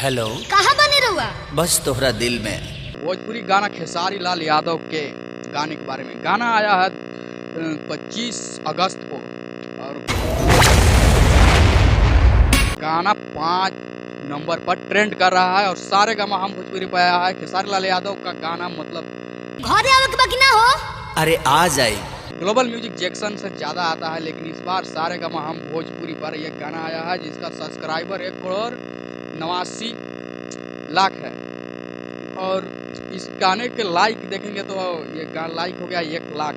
Hello. कहाँ बने रहुआ? बस तोहरा दिल में। भोजपुरी गाना खेसारी लाल यादव के गाने के बारे में गाना आया है 25 अगस्त को और गाना 5 नंबर पर ट्रेंड कर रहा है और सारे गामा हम भोजपुरी पे आया है। खेसारी लाल यादव का गाना मतलब घरे आवे के बाकी ना हो? अरे आ जाए। ग्लोबल म्यूजिक जैक्सन से ज़्यादा आता है, लेकिन इस बार सारे गामा हम भोजपुरी पर यह गाना आया है जिसका सब्सक्राइबर 1,89,00,000 है। और इस गाने के लाइक देखेंगे तो ये गाना लाइक हो गया 1,00,000।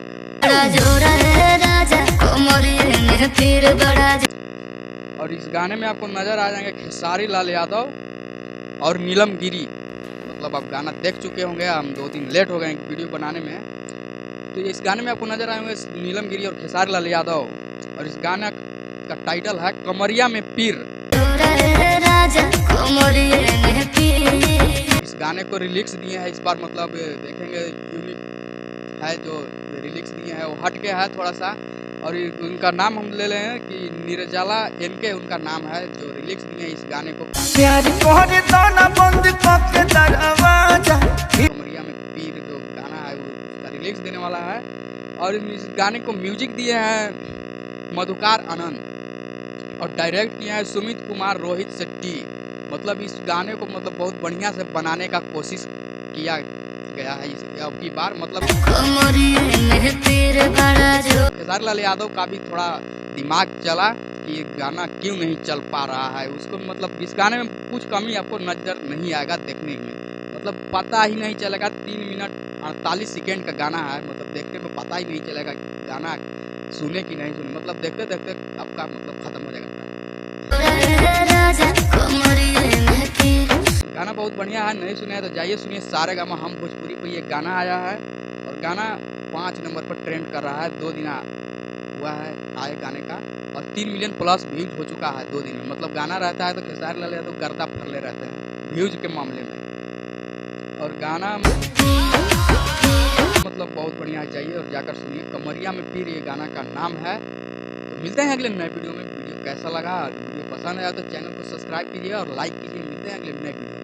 और इस गाने में आपको नज़र आ जाएंगे खेसारी लाल यादव और नीलम गिरी। मतलब आप गाना देख चुके होंगे, हम 2 दिन लेट हो गए वीडियो बनाने में। तो इस गाने में आपको नजर आएंगे नीलम गिरी और खेसारी लाल यादव। और इस गाने का टाइटल है कमरिया में पीर। इस गाने को रिलिक्स दिए हैं इस बार, मतलब देखेंगे यूनिक है जो रिलिक्स दिए हैं वो हट के है थोड़ा सा। और उनका नाम हम ले रहे हैं कि निर्जला एनके उनका नाम है जो रिलिक्स दिए हैं इस गाने को। कमरिया में पीर जो गाना है वो उसका रिलिक्स देने वाला है। और इस गाने को म्यूजिक दिए हैं मधुकार आनंद और डायरेक्ट किया है सुमित कुमार रोहित शेट्टी। मतलब इस गाने को मतलब बहुत बढ़िया से बनाने का कोशिश किया गया है इस अब की बार। मतलब खेसारी लाल यादव का भी थोड़ा दिमाग चला कि ये गाना क्यों नहीं चल पा रहा है उसको। मतलब इस गाने में कुछ कमी आपको नजर नहीं आएगा देखने में, मतलब पता ही नहीं चलेगा। 3 मिनट 48 सेकेंड का गाना है, मतलब देखने में पता ही नहीं चलेगा गाना सुने कि नहीं सुने। मतलब देखते देखते आपका मतलब खत्म हो जाएगा। गाना बहुत बढ़िया है, नहीं सुने तो जाइए सुनिए। सारे गामा हम भोजपुरी पे ये गाना आया है और गाना 5 नंबर पर ट्रेंड कर रहा है। 2 दिन हुआ है आए गाने का और 3 मिलियन प्लस व्यूज हो चुका है 2 दिन में। मतलब गाना रहता है तो खेसारी लाल यादव गर्दा फरले रहते हैं व्यूज के मामले में। और गाना मतलब बहुत बढ़िया है, जाइए और जाकर सुनिए। कमरिया में पीर ये गाना का नाम है। तो मिलते हैं अगले नए वीडियो में। वीडियो कैसा लगा, वीडियो पसंद आया तो चैनल को सब्सक्राइब कीजिए और लाइक कीजिए। मिलते हैं अगले नए वीडियो।